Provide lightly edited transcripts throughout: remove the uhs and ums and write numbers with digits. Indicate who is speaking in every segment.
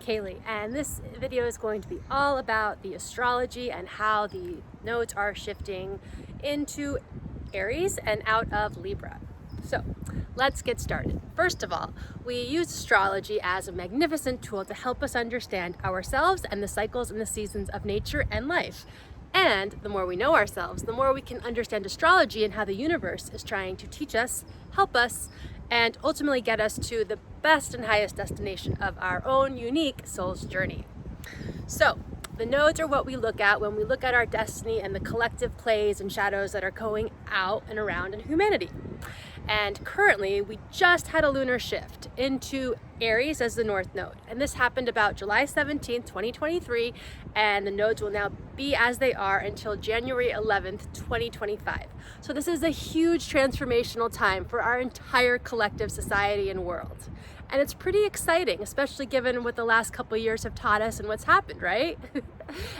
Speaker 1: Kaylee, and this video is going to be all about the astrology and how the nodes are shifting into Aries and out of Libra. So let's get started. First of all, we use astrology as a magnificent tool to help us understand ourselves and the cycles and the seasons of nature and life. And the more we know ourselves, the more we can understand astrology and how the universe is trying to teach us, help us, and ultimately get us to the best and highest destination of our own unique soul's journey. So the nodes are what we look at when we look at our destiny and the collective plays and shadows that are going out and around in humanity. And currently, we just had a lunar shift into Aries as the North Node. And this happened about July 17th, 2023, and the nodes will now be as they are until January 11th, 2025. So this is a huge transformational time for our entire collective society and world. And it's pretty exciting, especially given what the last couple of years have taught us and what's happened, right?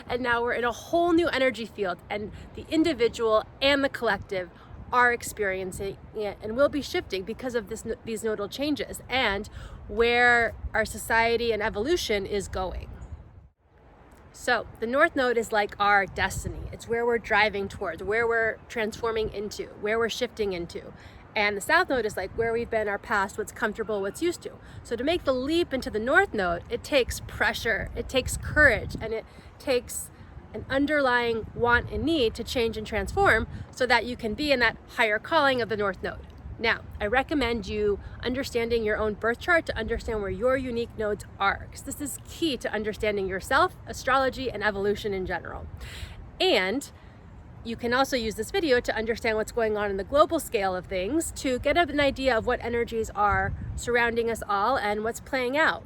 Speaker 1: And now we're in a whole new energy field, and the individual and the collective are experiencing it and will be shifting because of these nodal changes and where our society and evolution is going. So the North Node is like our destiny. It's where we're driving towards, where we're transforming into, where we're shifting into. And the South Node is like where we've been, our past, what's comfortable, what's used to. So to make the leap into the North Node, it takes pressure, it takes courage, and it takes an underlying want and need to change and transform so that you can be in that higher calling of the North Node. Now, I recommend you understanding your own birth chart to understand where your unique nodes are, because this is key to understanding yourself, astrology, and evolution in general. And you can also use this video to understand what's going on in the global scale of things, to get an idea of what energies are surrounding us all and what's playing out.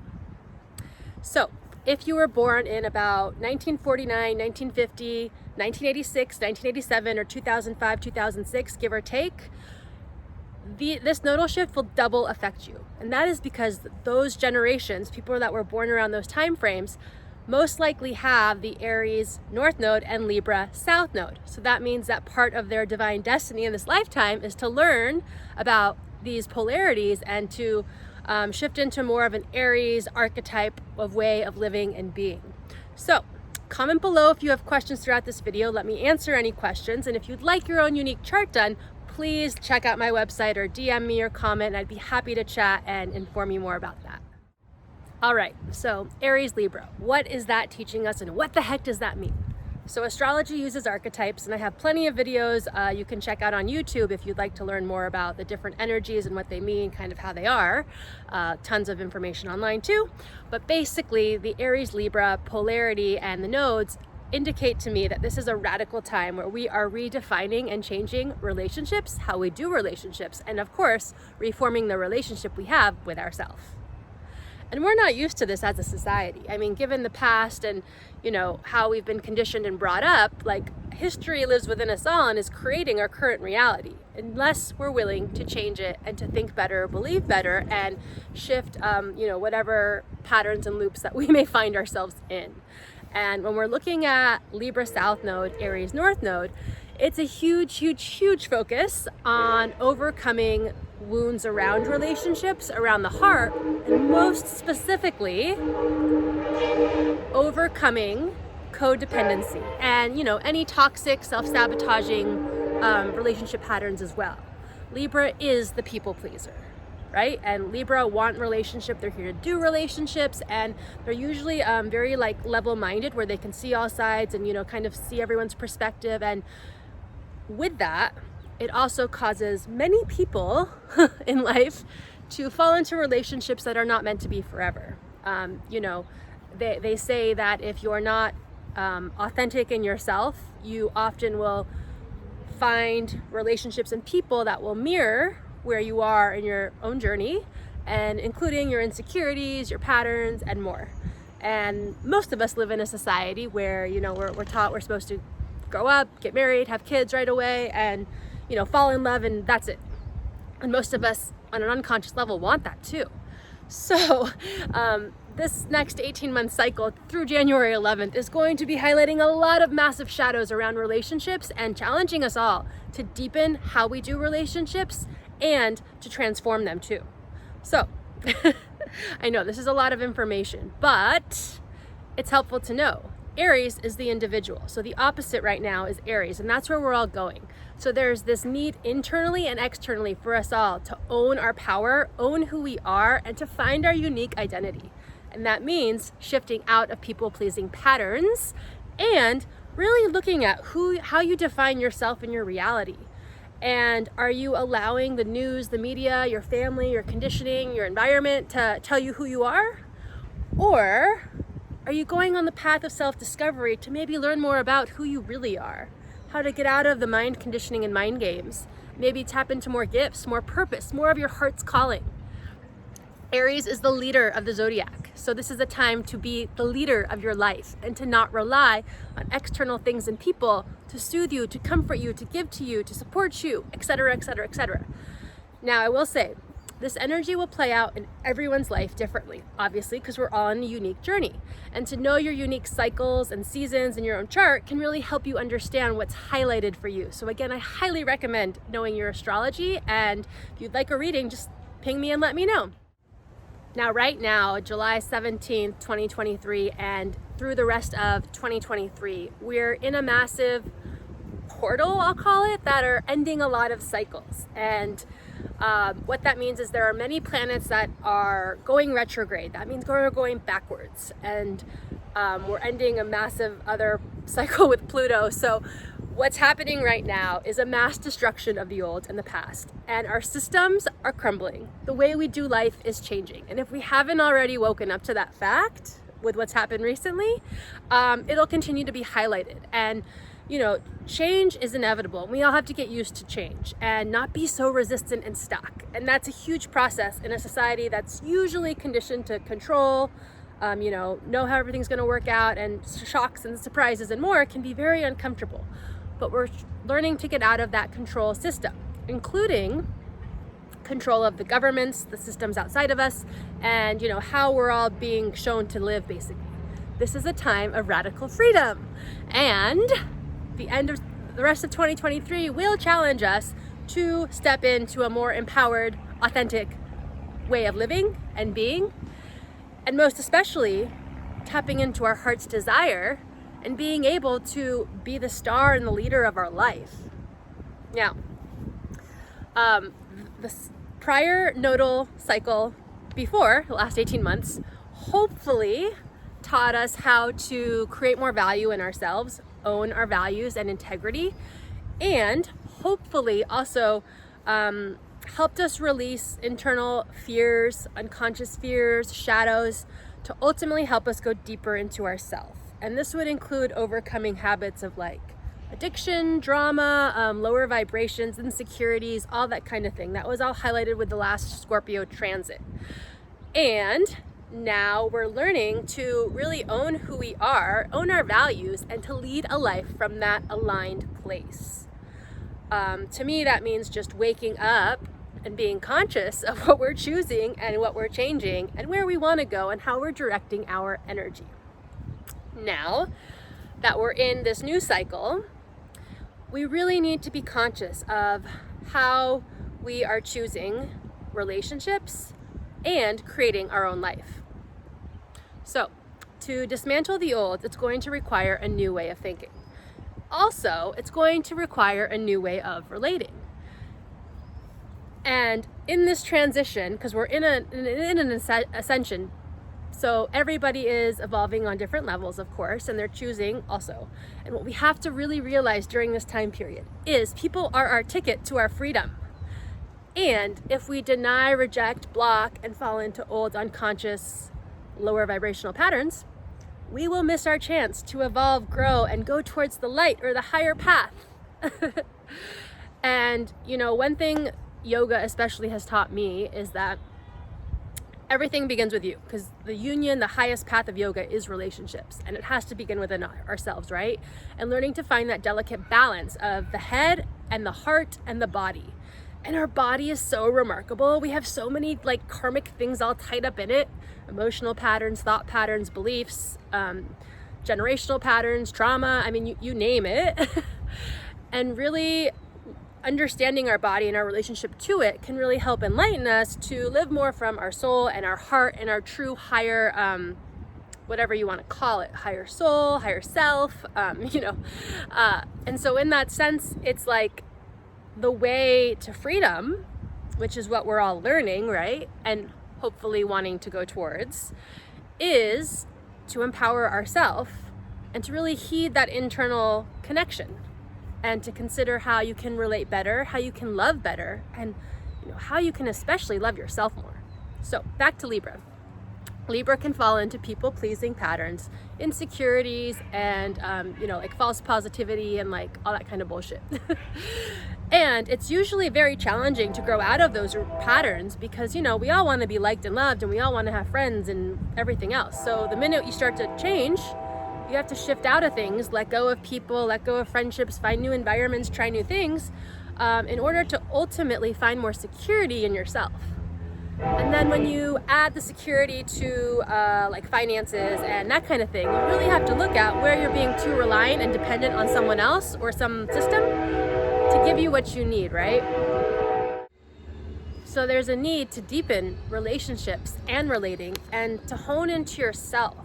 Speaker 1: So, if you were born in about 1949, 1950, 1986, 1987, or 2005, 2006, give or take, this nodal shift will double affect you. And that is because those generations, people that were born around those time frames, most likely have the Aries North Node and Libra South Node. So that means that part of their divine destiny in this lifetime is to learn about these polarities and to shift into more of an Aries archetype of way of living and being. So comment below if you have questions throughout this video. Let me answer any questions. And if you'd like your own unique chart done, please check out my website or DM me or comment, and I'd be happy to chat and inform you more about that. All right, so Aries Libra, what is that teaching us and what the heck does that mean? So astrology uses archetypes, and I have plenty of videos you can check out on YouTube if you'd like to learn more about the different energies and what they mean, kind of how they are. Tons of information online too. But basically, the Aries Libra polarity and the nodes indicate to me that this is a radical time where we are redefining and changing relationships, how we do relationships, and of course, reforming the relationship we have with ourselves. And we're not used to this as a society. I mean, given the past and, how we've been conditioned and brought up, like history lives within us all and is creating our current reality, unless we're willing to change it and to think better, believe better, and shift, whatever patterns and loops that we may find ourselves in. And when we're looking at Libra South Node, Aries North Node, it's a huge, huge, huge focus on overcoming wounds around relationships, around the heart, and most specifically, overcoming codependency and, any toxic, self-sabotaging relationship patterns as well. Libra is the people pleaser, right? And Libra want relationship, they're here to do relationships, and they're usually very level-minded, where they can see all sides and, kind of see everyone's perspective. And with that, it also causes many people in life to fall into relationships that are not meant to be forever. They say that if you're not authentic in yourself, you often will find relationships and people that will mirror where you are in your own journey, and including your insecurities, your patterns, and more. And most of us live in a society where, we're taught we're supposed to grow up, get married, have kids right away, and fall in love, and that's it. And most of us on an unconscious level want that too. So this next 18-month cycle through January 11th is going to be highlighting a lot of massive shadows around relationships and challenging us all to deepen how we do relationships and to transform them too. So I know this is a lot of information, but it's helpful to know. Aries is the individual. So the opposite right now is Aries, and that's where we're all going. So there's this need internally and externally for us all to own our power, own who we are, and to find our unique identity. And that means shifting out of people-pleasing patterns and really looking at how you define yourself and your reality. And are you allowing the news, the media, your family, your conditioning, your environment to tell you who you are? Or are you going on the path of self-discovery to maybe learn more about who you really are? How to get out of the mind conditioning and mind games? Maybe tap into more gifts, more purpose, more of your heart's calling. Aries is the leader of the zodiac. So this is a time to be the leader of your life and to not rely on external things and people to soothe you, to comfort you, to give to you, to support you, etc., etc., etc. Now, I will say, this energy will play out in everyone's life differently, obviously, because we're all on a unique journey. And to know your unique cycles and seasons in your own chart can really help you understand what's highlighted for you. So again, I highly recommend knowing your astrology. And if you'd like a reading, just ping me and let me know. Now, right now, July 17th, 2023, and through the rest of 2023, we're in a massive portal, I'll call it, that are ending a lot of cycles. And what that means is there are many planets that are going retrograde. That means we're going backwards. And we're ending a massive other cycle with Pluto. So what's happening right now is a mass destruction of the old and the past. And our systems are crumbling. The way we do life is changing. And if we haven't already woken up to that fact with what's happened recently, it'll continue to be highlighted. And you know, change is inevitable. We all have to get used to change and not be so resistant and stuck. And that's a huge process in a society that's usually conditioned to control, know how everything's going to work out, and shocks and surprises and more can be very uncomfortable. But we're learning to get out of that control system, including control of the governments, the systems outside of us, and how we're all being shown to live, basically. This is a time of radical freedom. And the end of the rest of 2023 will challenge us to step into a more empowered, authentic way of living and being, and most especially tapping into our heart's desire and being able to be the star and the leader of our life. Now, the prior nodal cycle before the last 18 months hopefully taught us how to create more value in ourselves, own our values and integrity, and hopefully also helped us release internal fears, unconscious fears, shadows, to ultimately help us go deeper into ourself. And this would include overcoming habits of like addiction, drama, lower vibrations, insecurities, all that kind of thing. That was all highlighted with the last Scorpio transit. And now we're learning to really own who we are, own our values, and to lead a life from that aligned place. To me, that means just waking up and being conscious of what we're choosing and what we're changing and where we want to go and how we're directing our energy. Now that we're in this new cycle, we really need to be conscious of how we are choosing relationships and creating our own life. So, to dismantle the old, it's going to require a new way of thinking. Also, it's going to require a new way of relating. And in this transition, because we're in an ascension, so everybody is evolving on different levels, of course, and they're choosing also. And what we have to really realize during this time period is people are our ticket to our freedom. And if we deny, reject, block, and fall into old, unconscious, lower vibrational patterns, we will miss our chance to evolve, grow, and go towards the light or the higher path. And, one thing yoga especially has taught me is that everything begins with you, because the highest path of yoga is relationships, and it has to begin within ourselves, right? And learning to find that delicate balance of the head and the heart and the body. And our body is so remarkable. We have so many karmic things all tied up in it. Emotional patterns, thought patterns, beliefs, generational patterns, trauma, you name it. And really understanding our body and our relationship to it can really help enlighten us to live more from our soul and our heart and our true higher, whatever you want to call it, higher soul, higher self, and so in that sense, it's like the way to freedom, which is what we're all learning, right? And hopefully wanting to go towards, is to empower ourselves and to really heed that internal connection and to consider how you can relate better, how you can love better, and how you can especially love yourself more. So back to Libra. Libra can fall into people-pleasing patterns, insecurities, and like false positivity and like all that kind of bullshit. And it's usually very challenging to grow out of those patterns because we all want to be liked and loved, and we all want to have friends and everything else. So the minute you start to change, you have to shift out of things, let go of people, let go of friendships, find new environments, try new things, in order to ultimately find more security in yourself. And then when you add the security to like finances and that kind of thing, you really have to look at where you're being too reliant and dependent on someone else or some system to give you what you need, right? So there's a need to deepen relationships and relating and to hone into yourself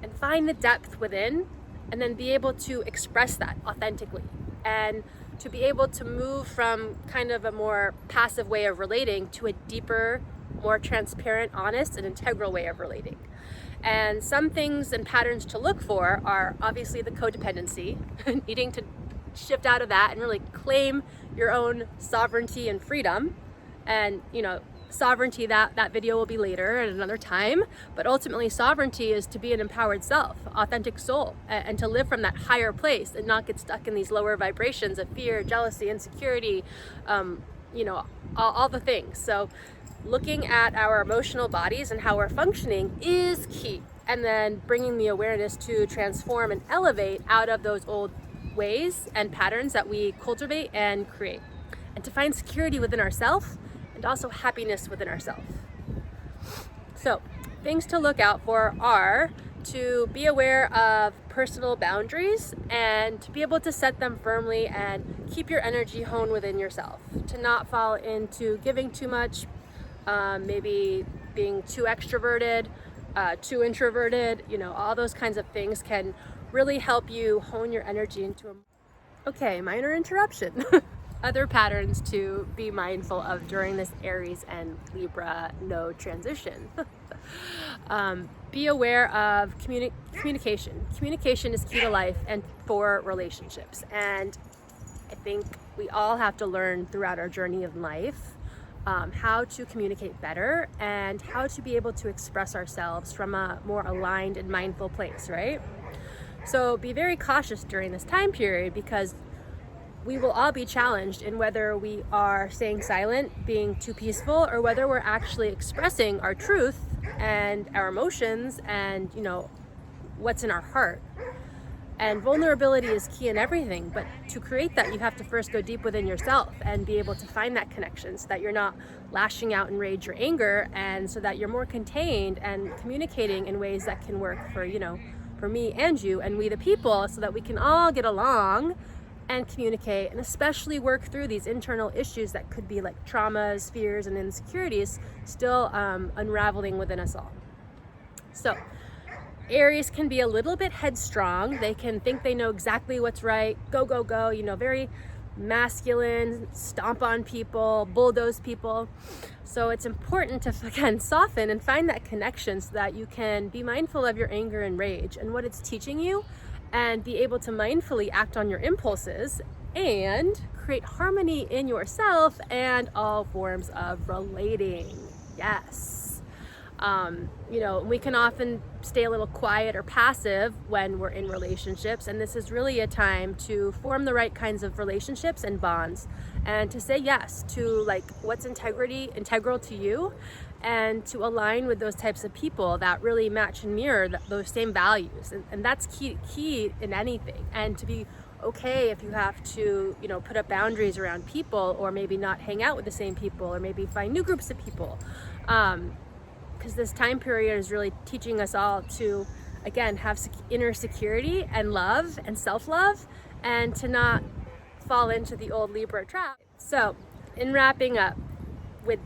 Speaker 1: and find the depth within, and then be able to express that authentically and to be able to move from kind of a more passive way of relating to a deeper, more transparent, honest, and integral way of relating. And some things and patterns to look for are obviously the codependency, needing to shift out of that and really claim your own sovereignty and freedom. And sovereignty, that video will be later at another time, but ultimately sovereignty is to be an empowered self, authentic soul, and to live from that higher place and not get stuck in these lower vibrations of fear, jealousy, insecurity, all the things. So looking at our emotional bodies and how we're functioning is key, and then bringing the awareness to transform and elevate out of those old ways and patterns that we cultivate and create, and to find security within ourselves and also happiness within ourselves. So things to look out for are to be aware of personal boundaries and to be able to set them firmly and keep your energy honed within yourself, to not fall into giving too much, maybe being too extroverted, too introverted, all those kinds of things can really help you hone your energy into Okay, minor interruption. Other patterns to be mindful of during this Aries and Libra node transition. Be aware of communication. Communication is key to life and for relationships. And I think we all have to learn throughout our journey of life how to communicate better and how to be able to express ourselves from a more aligned and mindful place, right? So be very cautious during this time period because we will all be challenged in whether we are staying silent, being too peaceful, or whether we're actually expressing our truth and our emotions and, what's in our heart. And vulnerability is key in everything, but to create that, you have to first go deep within yourself and be able to find that connection so that you're not lashing out in rage or anger, and so that you're more contained and communicating in ways that can work for, for me and you and we the people, so that we can all get along and communicate, and especially work through these internal issues that could be like traumas, fears, and insecurities still unraveling within us all. So Aries can be a little bit headstrong. They can think they know exactly what's right, go, go, go, very masculine, stomp on people, bulldoze people. So it's important to, again, soften and find that connection so that you can be mindful of your anger and rage and what it's teaching you, and be able to mindfully act on your impulses and create harmony in yourself and all forms of relating. Yes. We can often stay a little quiet or passive when we're in relationships, and this is really a time to form the right kinds of relationships and bonds, and to say yes to what's integral to you, and to align with those types of people that really match and mirror those same values. And that's key in anything. And to be okay if you have to, put up boundaries around people, or maybe not hang out with the same people, or maybe find new groups of people. Because this time period is really teaching us all to, again, have inner security and love and self-love, and to not fall into the old Libra trap. So in wrapping up with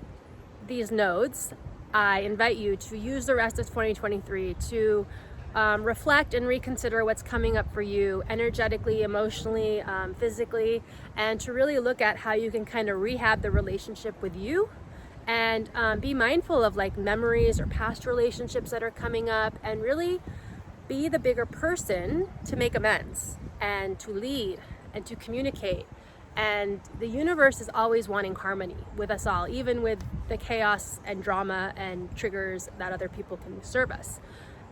Speaker 1: these nodes, I invite you to use the rest of 2023 to reflect and reconsider what's coming up for you energetically, emotionally, physically, and to really look at how you can kind of rehab the relationship with you, and be mindful of like memories or past relationships that are coming up, and really be the bigger person to make amends and to lead and to communicate. And the universe is always wanting harmony with us all, even with the chaos and drama and triggers that other people can serve us.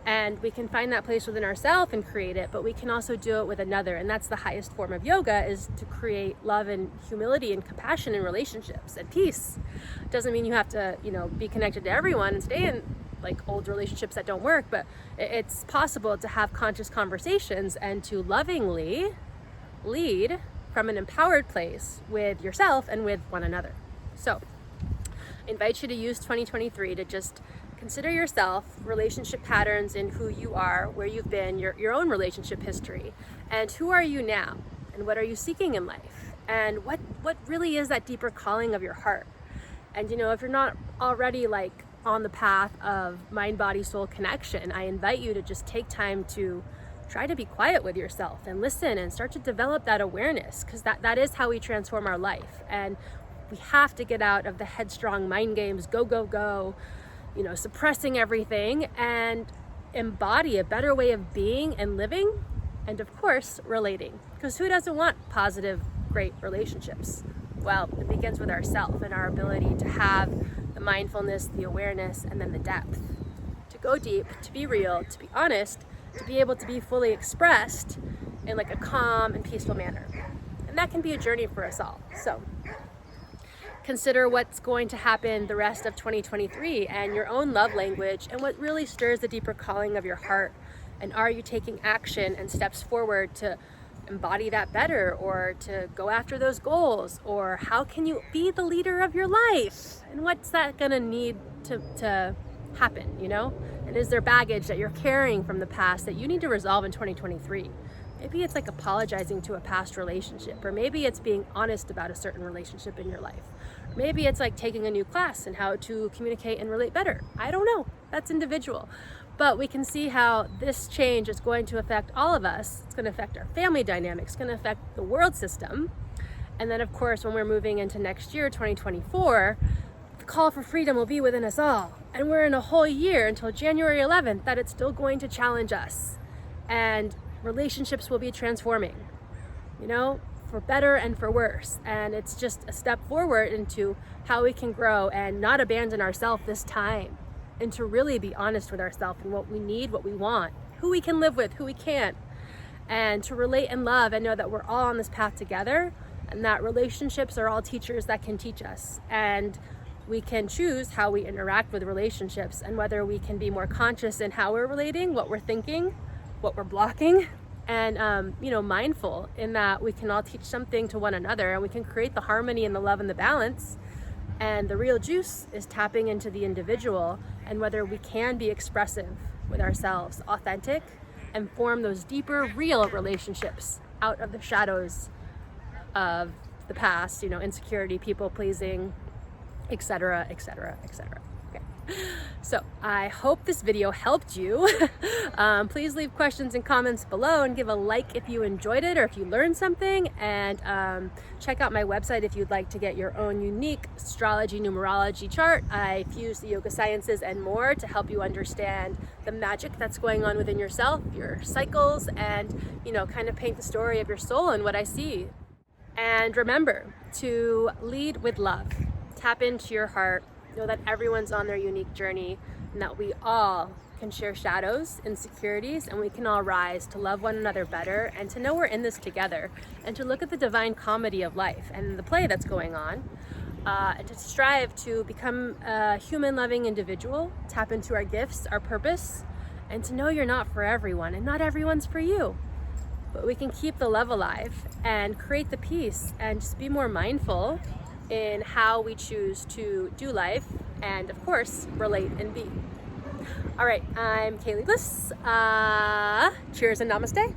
Speaker 1: And we can find that place within ourselves and create it, but we can also do it with another. And that's the highest form of yoga, is to create love and humility and compassion in relationships and peace. It doesn't mean you have to, be connected to everyone and stay in like old relationships that don't work, but it's possible to have conscious conversations and to lovingly lead from an empowered place with yourself and with one another. So I invite you to use 2023 to just consider yourself, relationship patterns in who you are, where you've been, your own relationship history, and who are you now, and what are you seeking in life, and what really is that deeper calling of your heart. And if you're not already like on the path of mind, body, soul connection, I invite you to just take time to try to be quiet with yourself and listen and start to develop that awareness, because that is how we transform our life. And we have to get out of the headstrong mind games, go, go, go, suppressing everything, and embody a better way of being and living, and of course, relating. Because who doesn't want positive, great relationships? Well, it begins with ourselves and our ability to have the mindfulness, the awareness, and then the depth. To go deep, to be real, to be honest, to be able to be fully expressed in like a calm and peaceful manner. And that can be a journey for us all. So consider what's going to happen the rest of 2023 and your own love language and what really stirs the deeper calling of your heart. And are you taking action and steps forward to embody that better, or to go after those goals? Or how can you be the leader of your life? And what's that gonna need to happen, And is there baggage that you're carrying from the past that you need to resolve in 2023? Maybe it's like apologizing to a past relationship, or maybe it's being honest about a certain relationship in your life. Maybe it's like taking a new class and how to communicate and relate better. I don't know, that's individual. But we can see how this change is going to affect all of us. It's going to affect our family dynamics, it's going to affect the world system. And then of course, when we're moving into next year, 2024, the call for freedom will be within us all. And we're in a whole year until January 11th that it's still going to challenge us. And relationships will be transforming, for better and for worse. And it's just a step forward into how we can grow and not abandon ourselves this time, and to really be honest with ourselves and what we need, what we want, who we can live with, who we can't, and to relate and love and know that we're all on this path together, and that relationships are all teachers that can teach us. And we can choose how we interact with relationships, and whether we can be more conscious in how we're relating, what we're thinking, what we're blocking, and mindful in that we can all teach something to one another, and we can create the harmony and the love and the balance. And the real juice is tapping into the individual, and whether we can be expressive with ourselves, authentic, and form those deeper, real relationships out of the shadows of the past, insecurity, people pleasing, etc., etc., etc. Okay. So I hope this video helped you. Please leave questions and comments below, and give a like if you enjoyed it or if you learned something, and check out my website if you'd like to get your own unique astrology numerology chart. I fuse the yoga sciences and more to help you understand the magic that's going on within yourself, your cycles, and kind of paint the story of your soul and what I see. And remember to lead with love. Tap into your heart. Know that everyone's on their unique journey, and that we all can share shadows, insecurities, and we can all rise to love one another better, and to know we're in this together, and to look at the divine comedy of life and the play that's going on, and to strive to become a human loving individual, tap into our gifts, our purpose, and to know you're not for everyone and not everyone's for you. But we can keep the love alive and create the peace, and just be more mindful in how we choose to do life, and of course, relate and be. All right, I'm Kaylee Bliss. Cheers and namaste.